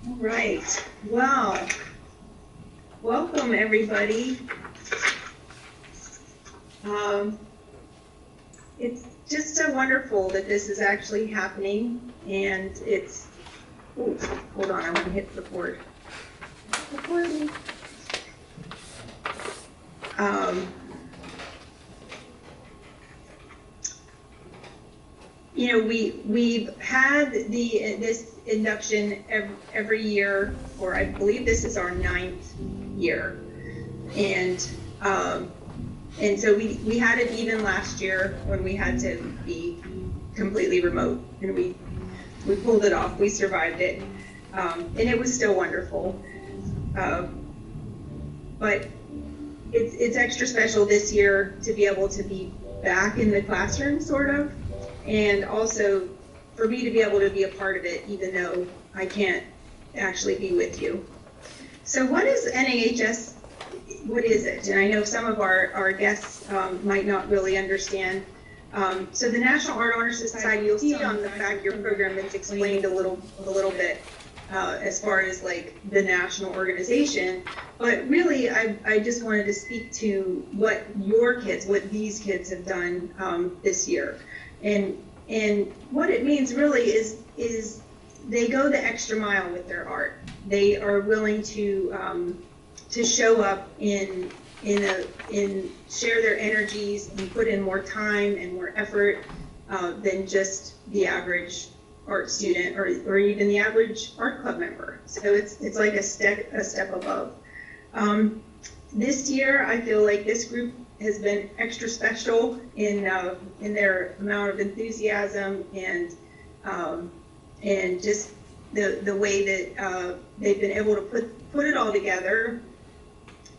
All right. Well, welcome everybody. It's just so wonderful that this is actually happening, and it's. Ooh, hold on, I want to hit record. Recording. You know, we've had this induction every year, or I believe this is our 9th year, and so we had it even last year when we had to be completely remote, and we pulled it off. We survived it, and it was still wonderful. But it's extra special this year to be able to be back in the classroom, sort of. And also for me to be able to be a part of it, even though I can't actually be with you. So what is NAHS? What is it? And I know some of our guests might not really understand. So the National Art Honor Society, you'll see on the back of your program, it's explained a little bit as far as like the national organization. But really, I just wanted to speak to what these kids have done this year. And what it means really is they go the extra mile with their art. They are willing to show up in share their energies and put in more time and more effort than just the average art student or even the average art club member. So it's like a step above. This year, I feel like this group has been extra special in their amount of enthusiasm and just the way that they've been able to put it all together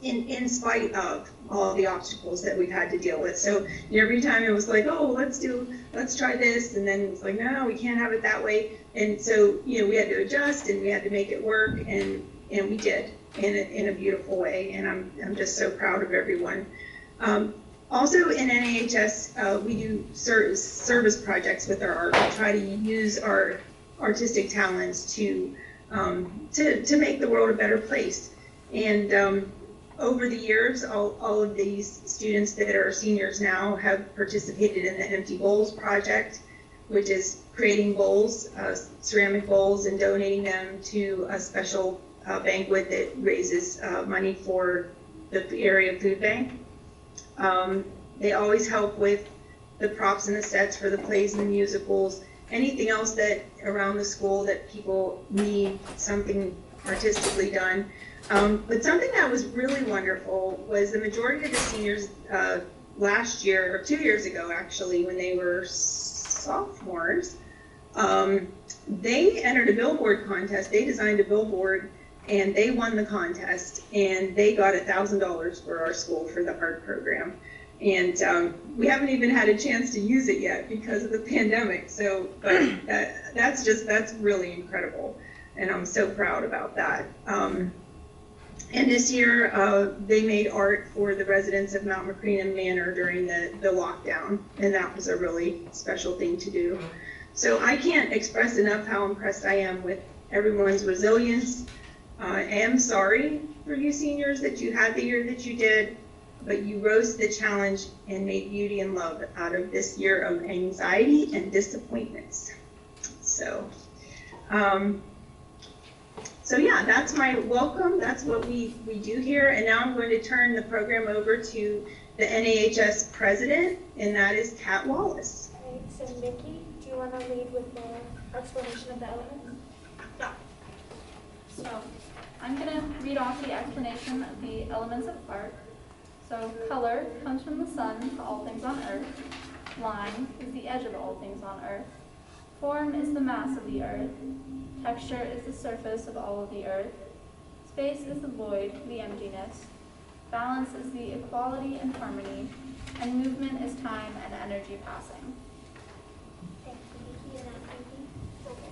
in spite of all the obstacles that we've had to deal with. So every time it was like, oh, let's try this, and then it's like, no, we can't have it that way. And so we had to adjust and we had to make it work, and we did in a beautiful way. And I'm just so proud of everyone. Also in NAHS, we do service projects with our art. We try to use our artistic talents to make the world a better place. And over the years, all of these students that are seniors now have participated in the Empty Bowls project, which is creating bowls, ceramic bowls, and donating them to a special banquet that raises money for the area food bank. They always help with the props and the sets for the plays and the musicals, anything else that around the school that people need something artistically done. But something that was really wonderful was the majority of the seniors last year, or 2 years ago actually, when they were sophomores, they entered a billboard contest. They designed a billboard and they won the contest, and they got $1,000 for our school for the art program. And we haven't even had a chance to use it yet because of the pandemic. So, but that's really incredible, and I'm so proud about that. And this year, they made art for the residents of Mount Macrina Manor during the lockdown, and that was a really special thing to do. So I can't express enough how impressed I am with everyone's resilience. I am sorry for you seniors that you had the year that you did, but you rose to the challenge and made beauty and love out of this year of anxiety and disappointments. So, yeah, that's my welcome. That's what we do here. And now I'm going to turn the program over to the NAHS president, and that is Kat Wallace. Okay, so Nikki, do you want to lead with the explanation of the elements? Yeah. So I'm going to read off the explanation of the elements of art. So color comes from the sun to all things on earth. Line is the edge of all things on earth. Form is the mass of the earth. Texture is the surface of all of the earth. Space is the void, the emptiness. Balance is the equality and harmony. And movement is time and energy passing. Thank you, Nikki, and I'm okay.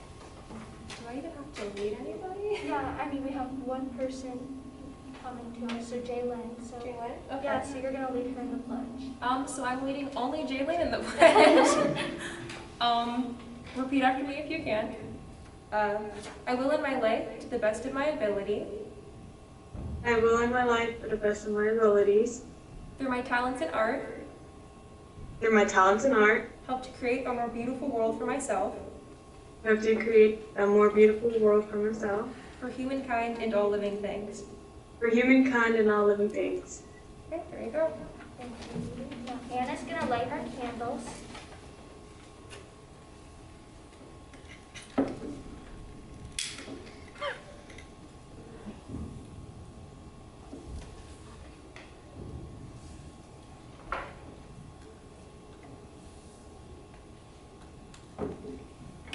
Do I even have to lead anybody? Yeah, I mean, we have one person coming to us, so Jaylyn. So, Jaylyn? Okay. Yeah, so you're going to lead her in the pledge. So I'm leading only Jaylyn in the pledge. Repeat after me if you can. I will in my life to the best of my ability. I will in my life to the best of my abilities. Through my talents in art, Through my talents in art, help to create a more beautiful world for myself, hope to create a more beautiful world for myself, for humankind and all living things. for humankind and all living things. Okay, there you go. Thank you. Now Anna's gonna light our candles.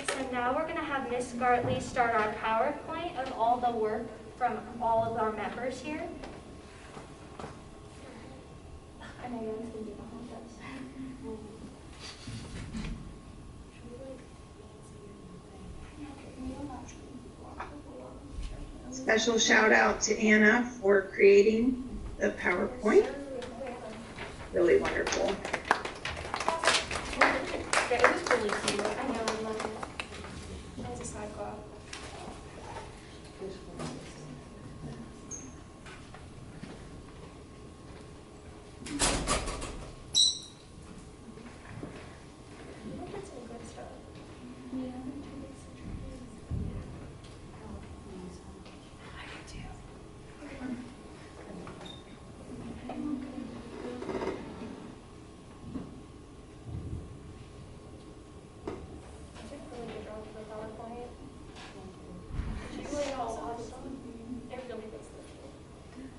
So now we're gonna have Miss Gartley start our PowerPoint of all the work from all of our members here. I know you're gonna be behind us. Special shout out to Anna for creating the PowerPoint. Really wonderful. Yeah, it was really cute. I know, I love it. That's a side cloth. That's some good stuff. I did a really good job for the PowerPoint. She's really awesome. It really does look good.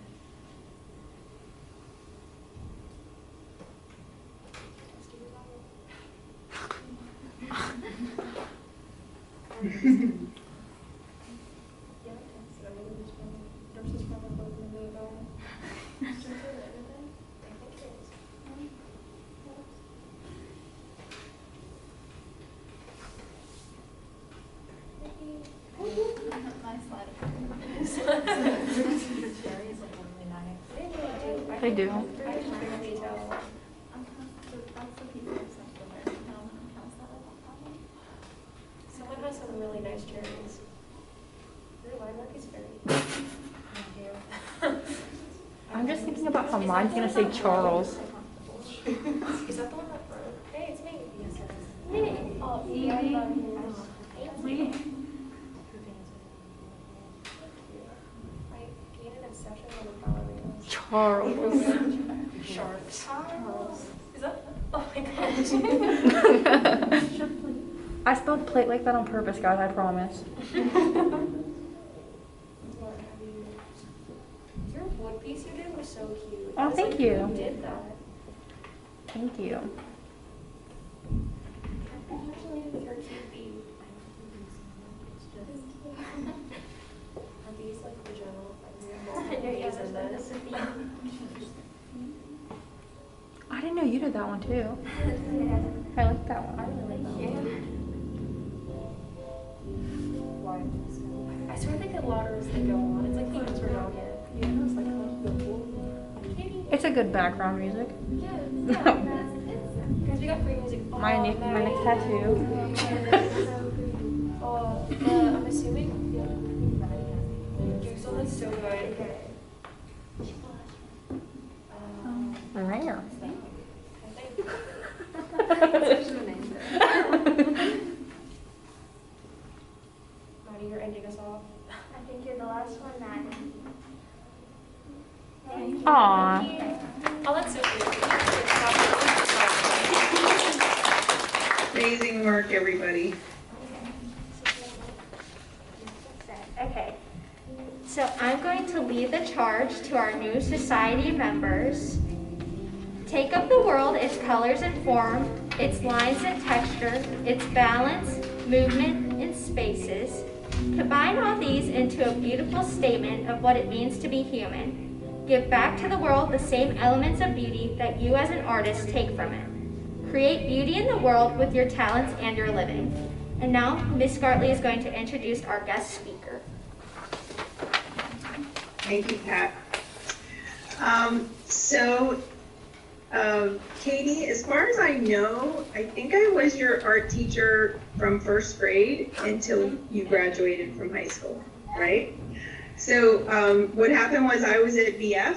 Yeah, so I'm really just from Burgess from a book in the movie. I think it is. My slide. They do. I can barely tell. That's the piece of stuff that I don't. Someone has some really nice cherries. Your line work is very good. Thank you. I'm just thinking about how mine's gonna say Charles. Is that the one that broke? Hey, it's me. Yes, it is. Minute. Oh, yeah, I love you. I gained an obsession with ballerinas. Charles. Sharks. Is that? Oh my gosh. I spelled plate like that on purpose, guys, I promise. Your wood piece you did was so cute. Oh, I was thank like, you. Who did that? Thank you. Usually your cute bee. Are these like the general bees in this? I didn't know you did that one too. I like that one. I swear they get louder as they go on. It's like the internet. You know, it's like It's a good background music. because we got free music. Oh, My next tattoo. Oh, I'm assuming. Juice on is so good. Rare. Maddie, you're ending us off. I think you're the last one, Maddie. Aw. Oh, that's so cute. Amazing work, everybody. Okay, so I'm going to lead the charge to our new society members. Take up the world, its colors and form, its lines and texture, its balance, movement, and spaces. Combine all these into a beautiful statement of what it means to be human. Give back to the world the same elements of beauty that you as an artist take from it. Create beauty in the world with your talents and your living. And now, Miss Gartley is going to introduce our guest speaker. Thank you, Pat. So Katie, as far as I know, I think I was your art teacher from first grade until you graduated from high school, right? So what happened was I was at BF,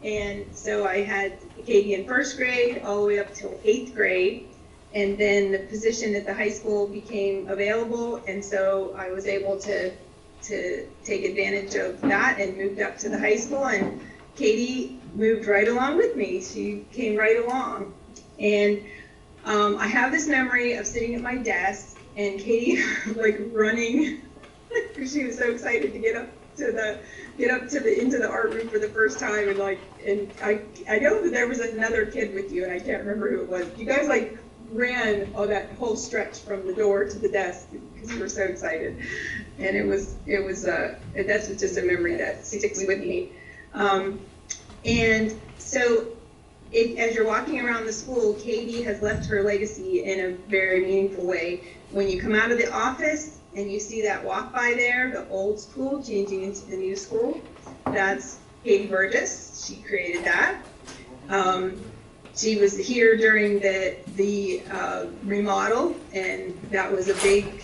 and so I had Katie in first grade all the way up till 8th grade, and then the position at the high school became available, and so I was able to take advantage of that and moved up to the high school, and Katie moved right along with me. She came right along. And I have this memory of sitting at my desk and Katie like running because she was so excited to get up to the into the art room for the first time, and I know that there was another kid with you and I can't remember who it was. You guys like ran all that whole stretch from the door to the desk because you were so excited. And it was that's just a memory that sticks with me. And so as you're walking around the school, Katie has left her legacy in a very meaningful way. When you come out of the office and you see that walk by there, the old school changing into the new school, that's Katie Burgess. She created that. She was here during the remodel, and that was a big,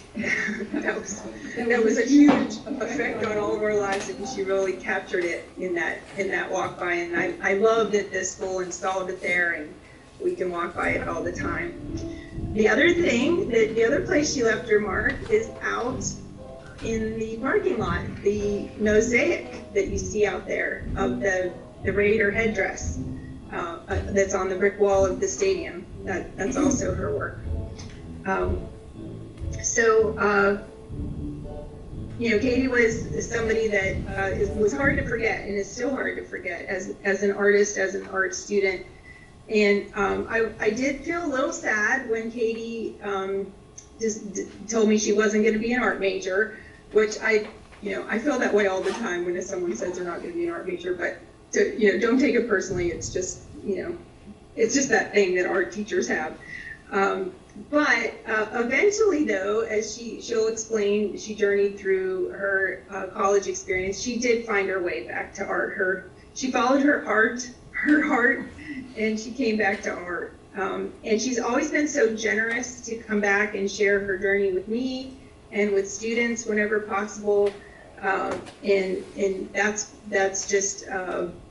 that was a huge effect on all of our lives, and she really captured it in that walk by. And I love that this school installed it there, and we can walk by it all the time. The other thing, the other place she left her mark is out in the parking lot, the mosaic that you see out there of the Raider headdress. That's on the brick wall of the stadium. That's also her work. Katie was somebody that was hard to forget and is still hard to forget as an artist, as an art student. And I did feel a little sad when Katie just told me she wasn't going to be an art major, which I feel that way all the time when someone says they're not going to be an art major, but don't take it personally. It's just, it's just that thing that art teachers have. But eventually, though, as she'll explain, she journeyed through her college experience. She did find her way back to art. She followed her heart, and she came back to art. And she's always been so generous to come back and share her journey with me and with students whenever possible. And that's just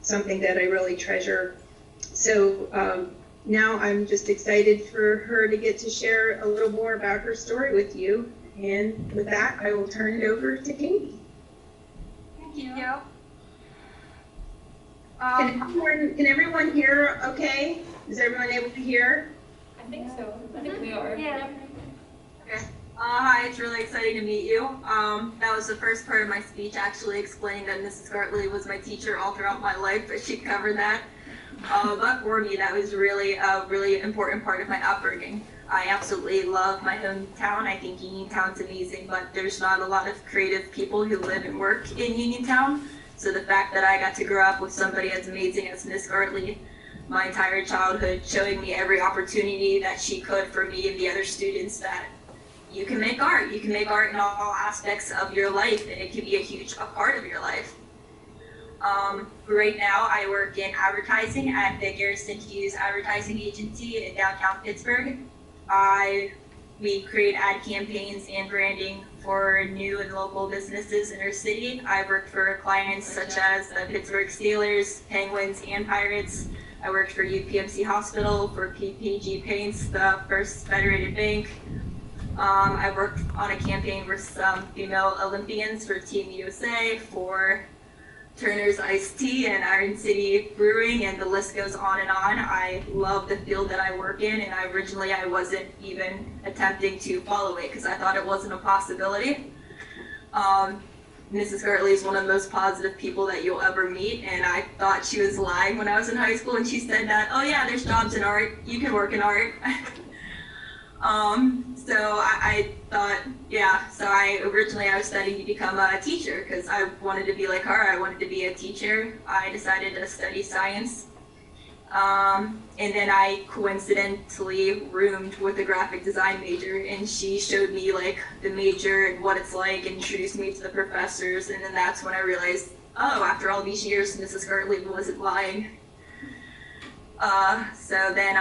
something that I really treasure. So now I'm just excited for her to get to share a little more about her story with you. And with that, I will turn it over to Katie. Thank you. Can everyone hear okay? Is everyone able to hear? I think so. I think we are. Yeah. Okay. Hi, it's really exciting to meet you. That was the first part of my speech, actually explaining that Mrs. Gartley was my teacher all throughout my life, but she covered that. But for me, that was really a really important part of my upbringing. I absolutely love my hometown. I think Uniontown's amazing, but there's not a lot of creative people who live and work in Uniontown. So the fact that I got to grow up with somebody as amazing as Miss Gartley my entire childhood, showing me every opportunity that she could for me and the other students that you can make art. You can make art in all aspects of your life, and it can be a part of your life. Right now, I work in advertising at the Garrison Hughes Advertising Agency in downtown Pittsburgh. We create ad campaigns and branding for new and local businesses in our city. I worked for clients such as the Pittsburgh Steelers, Penguins, and Pirates. I worked for UPMC Hospital, for PPG Paints, the First Federated Bank. I worked on a campaign for some female Olympians for Team USA, for Turner's Iced Tea and Iron City Brewing, and the list goes on and on. I love the field that I work in, and originally I wasn't even attempting to follow it because I thought it wasn't a possibility. Mrs. Gartley is one of the most positive people that you'll ever meet, and I thought she was lying when I was in high school when she said that, oh yeah, there's jobs in art, you can work in art. So I thought, yeah, so originally I was studying to become a teacher because I wanted to be like her. I wanted to be a teacher. I decided to study science. And then I coincidentally roomed with a graphic design major, and she showed me like the major and what it's like and introduced me to the professors. And then that's when I realized, oh, after all these years, Mrs. Gartley wasn't lying. So then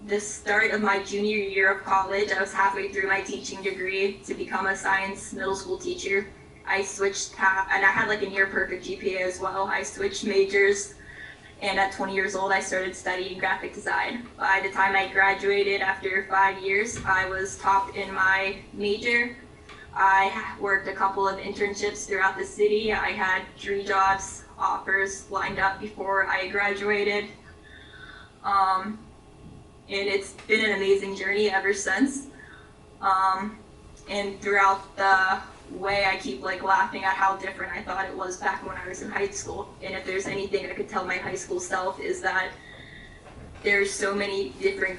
the start of my junior year of college, I was halfway through my teaching degree to become a science middle school teacher. I switched and I had like a near perfect GPA as well. I switched majors, and at 20 years old, I started studying graphic design. By the time I graduated after 5 years, I was top in my major. I worked a couple of internships throughout the city. I had 3 jobs offers lined up before I graduated. And it's been an amazing journey ever since. And throughout the way, I keep like laughing at how different I thought it was back when I was in high school. And if there's anything I could tell my high school self, is that there's so many different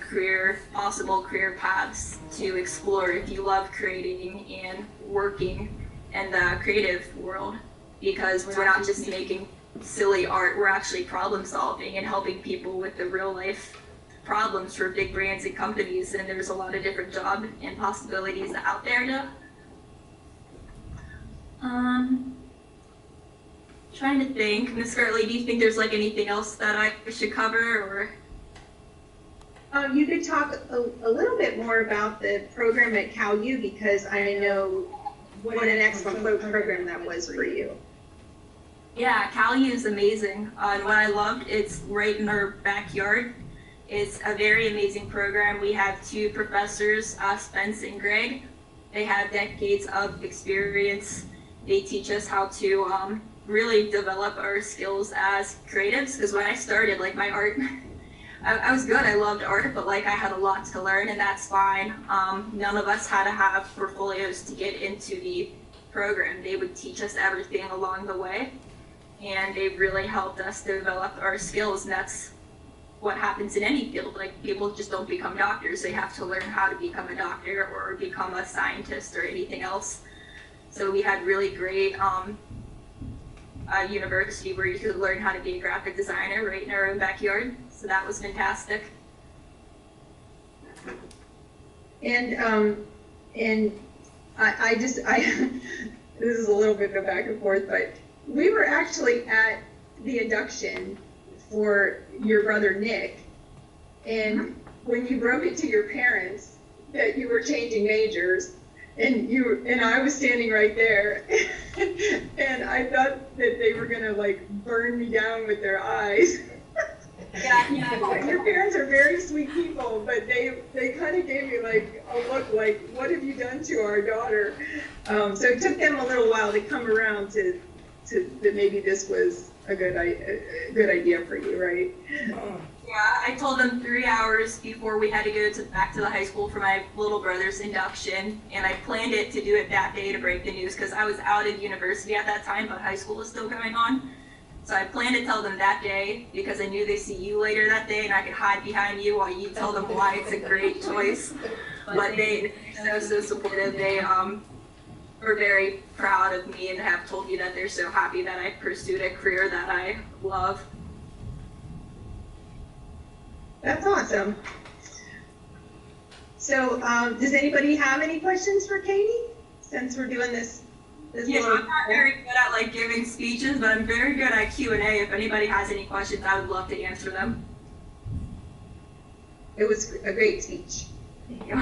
possible career paths to explore if you love creating and working in the creative world, because we're not just making silly art, we're actually problem solving and helping people with the real life problems for big brands and companies, and there's a lot of different job and possibilities out there to trying to think. Ms. Gartley, do you think there's like anything else that I should cover, or? You could talk a little bit more about the program at CalU, because I know what an excellent program that was for you. Yeah, CalU is amazing. And what I loved, it's right in our backyard. It's a very amazing program. We have 2 professors, Spence and Greg. They have decades of experience. They teach us how to really develop our skills as creatives, because when I started, like my art, I was good, I loved art, but like I had a lot to learn, and that's fine. None of us had to have portfolios to get into the program. They would teach us everything along the way, and they really helped us develop our skills, and that's what happens in any field. Like, people just don't become doctors, they have to learn how to become a doctor or become a scientist or anything else. So we had really great university where you could learn how to be a graphic designer right in our own backyard. So that was fantastic. And I this is a little bit of back and forth, but we were actually at the induction for your brother Nick, and when you broke it to your parents that you were changing majors, and I was standing right there, and I thought that they were gonna like burn me down with their eyes. Yeah. Your parents are very sweet people, but they kind of gave me like a look like, what have you done to our daughter? So it took them a little while to come around to that maybe this was a good idea for you, right? Yeah, I told them 3 hours before we had to go back to the high school for my little brother's induction, and I planned it to do it that day to break the news, because I was out of university at that time, but high school was still going on. So I planned to tell them that day, because I knew they'd see you later that day, and I could hide behind you while you tell them why it's a great choice. But they're so supportive. They were very proud of me and have told me that they're so happy that I pursued a career that I love. That's awesome. So does anybody have any questions for Katie, since we're doing this? Yeah, I'm not very good at like giving speeches, but I'm very good at Q&A. If anybody has any questions, I would love to answer them. It was a great speech. Thank you.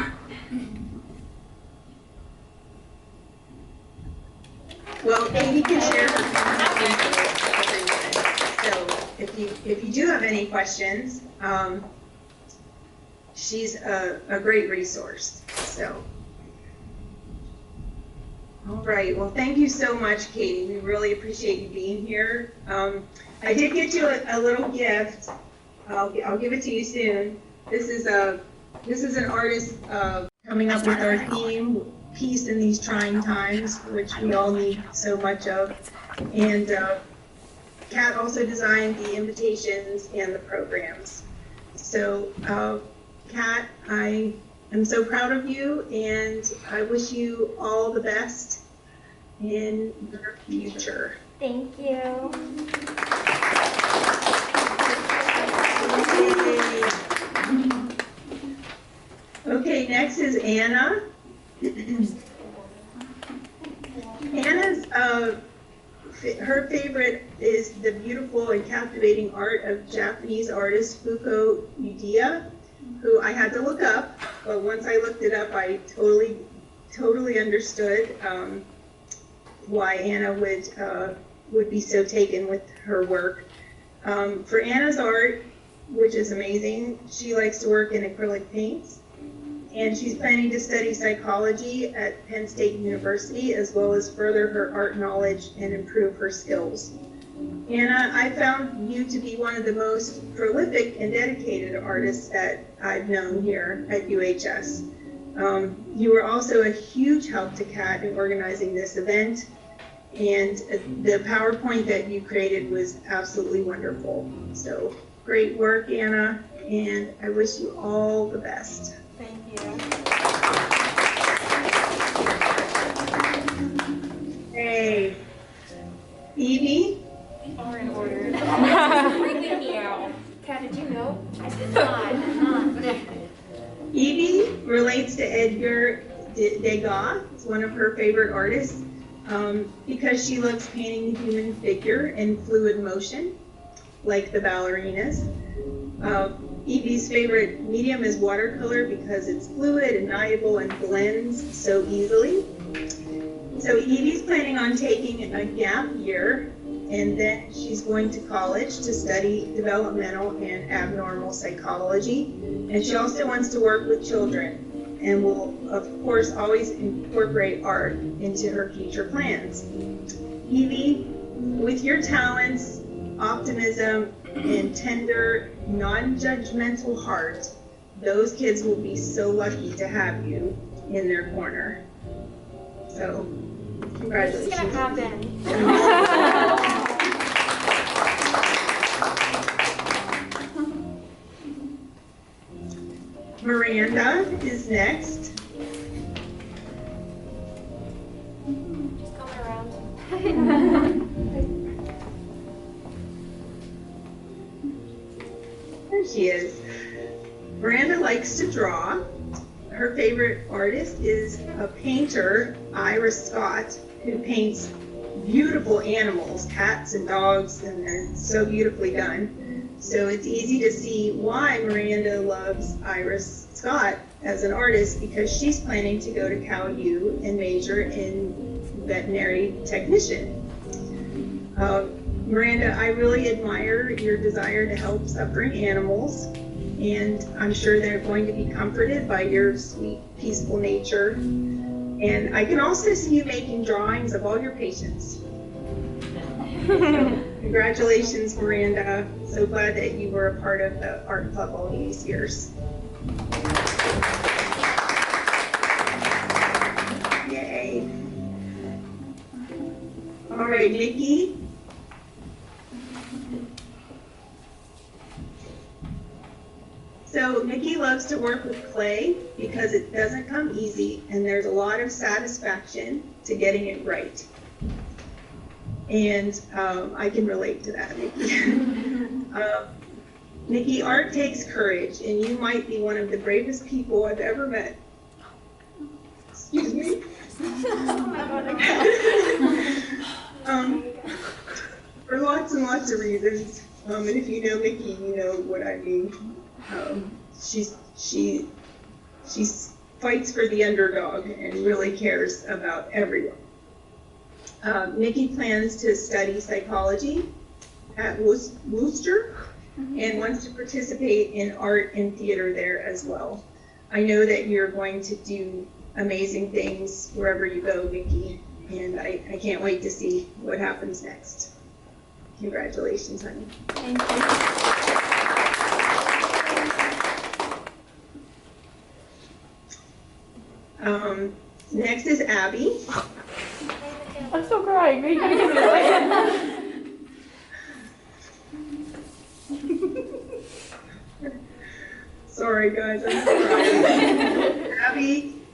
Well, Katie can share her. So if you do have any questions, she's a great resource. So. All right, well, thank you so much, Katie. We really appreciate you being here. I did get you a little gift. I'll give it to you soon. This is an artist coming up with our theme, Peace in These Trying Times, which we all need so much of. And Kat also designed the invitations and the programs. So, Kat, I'm so proud of you, and I wish you all the best in your future. Thank you. Okay, next is Anna. Anna's her favorite is the beautiful and captivating art of Japanese artist Fuko Udia, who I had to look up, but once I looked it up, I totally understood why Anna would be so taken with her work. For Anna's art, which is amazing, she likes to work in acrylic paints, and she's planning to study psychology at Penn State University, as well as further her art knowledge and improve her skills. Anna, I found you to be one of the most prolific and dedicated artists that I've known here at UHS. You were also a huge help to Kat in organizing this event, and the PowerPoint that you created was absolutely wonderful. So great work, Anna, and I wish you all the best. Thank you. Hey, Evie? Are in order. Freaking me out. Kat, did you know? I did not. Evie relates to Edgar Degas. It's one of her favorite artists because she loves painting the human figure in fluid motion, like the ballerinas. Evie's favorite medium is watercolor because it's fluid and malleable and blends so easily. So Evie's planning on taking a gap year, and then she's going to college to study developmental and abnormal psychology. And she also wants to work with children and will, of course, always incorporate art into her future plans. Evie, with your talents, optimism, and tender, non-judgmental heart, those kids will be so lucky to have you in their corner. So, congratulations. This is gonna happen. Miranda is next. Just coming around. There she is. Miranda likes to draw. Her favorite artist is a painter, Iris Scott, who paints beautiful animals, cats and dogs, and they're so beautifully done. So it's easy to see why Miranda loves Iris Scott as an artist, because she's planning to go to Cal U and major in veterinary technician. Miranda, I really admire your desire to help suffering animals, and I'm sure they're going to be comforted by your sweet, peaceful nature. And I can also see you making drawings of all your patients. Congratulations, Miranda. So glad that you were a part of the art club all these years. Yay. All right, Nikki. So Nikki loves to work with clay because it doesn't come easy, and there's a lot of satisfaction to getting it right. And I can relate to that, Nikki. Nikki, art takes courage, and you might be one of the bravest people I've ever met. Excuse me. For lots and lots of reasons. And if you know Nikki, you know what I mean. She fights for the underdog and really cares about everyone. Nikki plans to study psychology at Worcester and wants to participate in art and theater there as well. I know that you're going to do amazing things wherever you go, Nikki, and I can't wait to see what happens next. Congratulations, honey. Thank you. Next is Abby. I'm still crying. Are you gonna give me a Sorry, guys, I'm crying.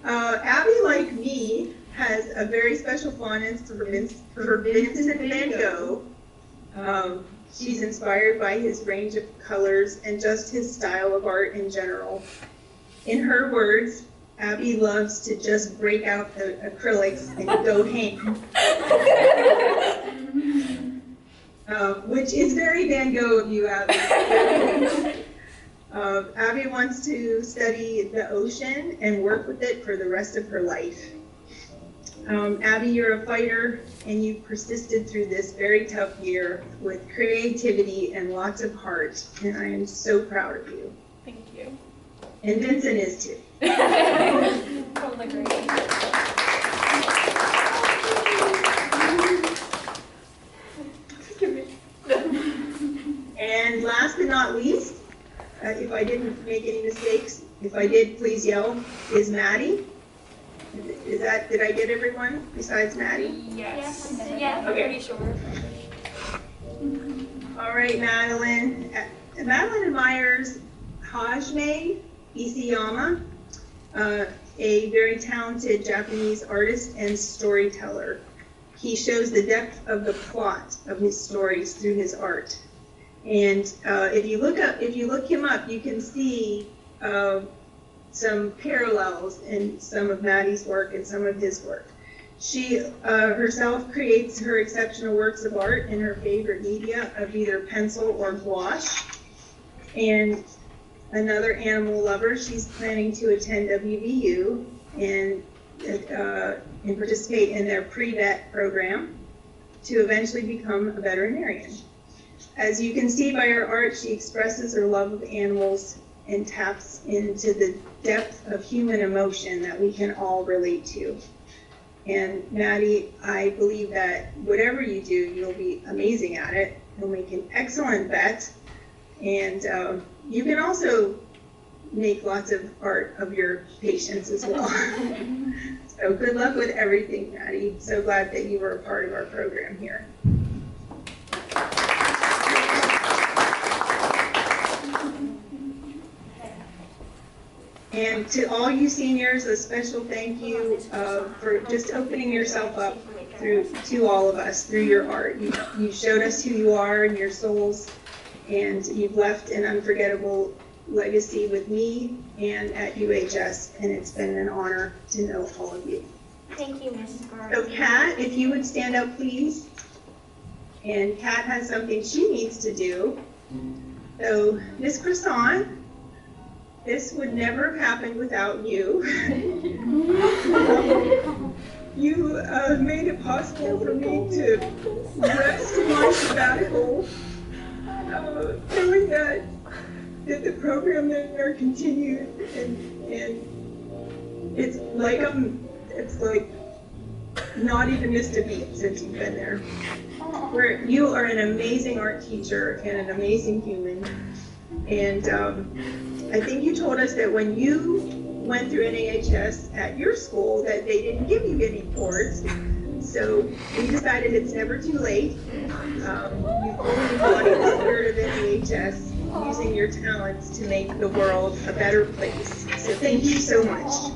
Abby, like me, has a very special fondness for Vincent van Gogh. She's inspired by his range of colors and just his style of art in general. In her words, Abby loves to just break out the acrylics and go ham. which is very Van Gogh of you, Abby. Abby wants to study the ocean and work with it for the rest of her life. Abby, you're a fighter, and you persisted through this very tough year with creativity and lots of heart, and I am so proud of you. Thank you. And Vincent is too. Totally great. And last but not least, if I didn't make any mistakes, if I did, please yell, is Maddie. Did I get everyone besides Maddie? Yes. Yeah. Okay. Pretty sure. All right, Madeline. Madeline admires Hajime Isayama, a very talented Japanese artist and storyteller. He shows the depth of the plot of his stories through his art. And if you look him up, you can see some parallels in some of Maddie's work and some of his work. She herself creates her exceptional works of art in her favorite media of either pencil or gouache. And another animal lover, she's planning to attend WVU and participate in their pre-vet program to eventually become a veterinarian. As you can see by her art, she expresses her love of animals and taps into the depth of human emotion that we can all relate to. And Maddie, I believe that whatever you do, you'll be amazing at it. You'll make an excellent vet. And you can also make lots of art of your patients as well. So good luck with everything, Maddie. So glad that you were a part of our program here. And to all you seniors, a special thank you for just opening yourself up to all of us through your art. You showed us who you are and your souls, and you've left an unforgettable legacy with me and at UHS, and it's been an honor to know all of you. Thank you, Mrs. Garner. So Kat, if you would stand up, please. And Kat has something she needs to do. So Miss Croissant, this would never have happened without you. You made it possible for me to rest in my sabbatical, knowing that the program there continued, and it's like not even missed a beat since you've been there. You are an amazing art teacher and an amazing human, and I think you told us that when you went through NAHS at your school that they didn't give you any boards, so we decided it's never too late. You've only embodied the spirit of NAHS, using your talents to make the world a better place. So thank you so much.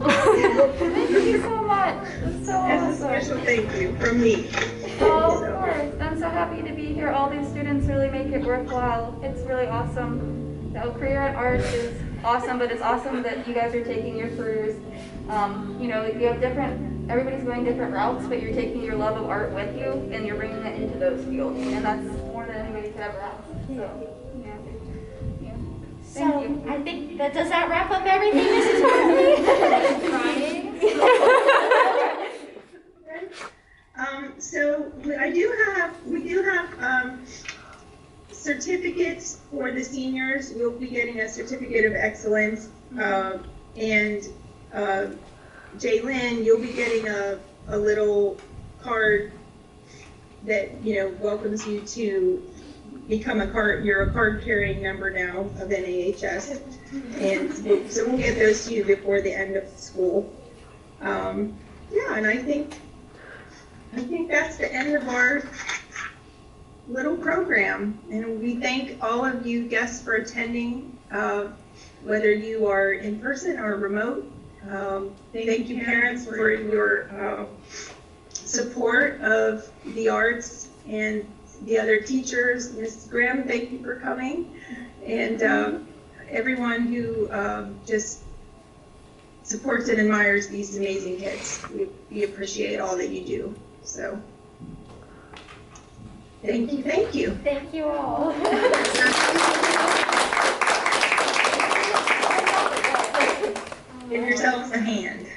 Thank you so much. It's so As a awesome. special thank you from me. Oh, of course. I'm so happy to be here. All these students really make it worthwhile. It's really awesome. The career in art is awesome, but it's awesome that you guys are taking your careers. You know, you have everybody's going different routes, but you're taking your love of art with you and you're bringing it into those fields. And that's more than anybody could ever ask. So, yeah. Thank you. I think does that wrap up everything, Mrs. Hartley? Crying. So we do have certificates for the seniors. You'll be getting a certificate of excellence, and Jaylyn, you'll be getting a little card that welcomes you to become you're a card carrying member now of NAHS, and so we'll get those to you before the end of school. And I think that's the end of our little program, and we thank all of you guests for attending, whether you are in person or remote. Thank you, parents, for your support of the arts, and the other teachers. Mrs. Graham, thank you for coming, and everyone who just supports and admires these amazing kids. We appreciate all that you do. So, thank you, thank you. Thank you all. Give yourselves a hand.